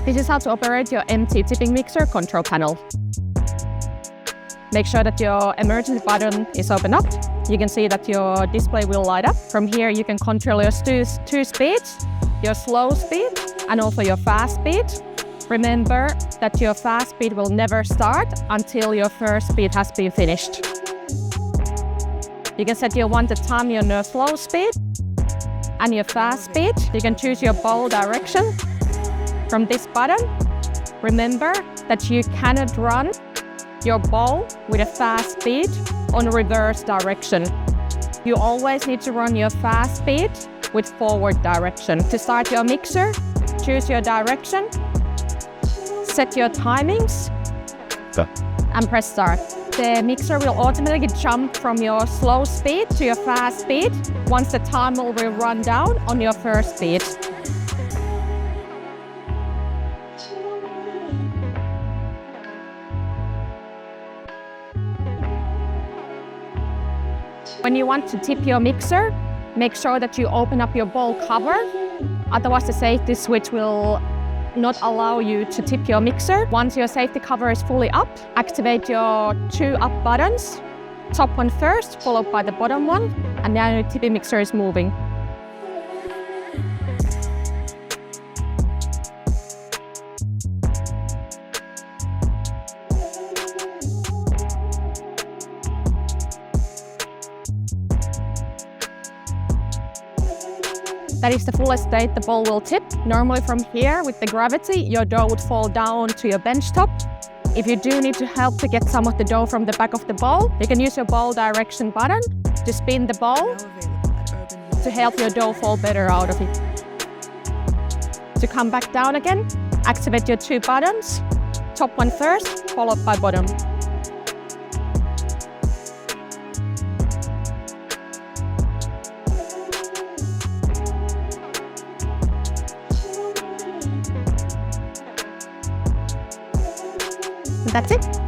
This is how to operate your MT tipping mixer control panel. Make sure that your emergency button is open up. You can see that your display will light up. From here you can control your two speeds, your slow speed and also your fast speed. Remember that your fast speed will never start until your first speed has been finished. You can set your wanted time, your slow speed and your fast speed. You can choose your bowl direction from this button. Remember that you cannot run your bowl with a fast speed on reverse direction. You always need to run your fast speed with forward direction. To start your mixer, choose your direction, set your timings, and press start. The mixer will automatically jump from your slow speed to your fast speed once the timer will run down on your first speed. When you want to tip your mixer, make sure that you open up your bowl cover. Otherwise, the safety switch will not allow you to tip your mixer. Once your safety cover is fully up, activate your two up buttons. Top one first, followed by the bottom one, and now your tipping mixer is moving. That is the fullest state the bowl will tip. Normally from here, with the gravity, your dough would fall down to your bench top. If you do need to help to get some of the dough from the back of the bowl, you can use your bowl direction button to spin the bowl to help your dough fall better out of it. To come back down again, activate your two buttons. Top one first, followed by bottom. That's it.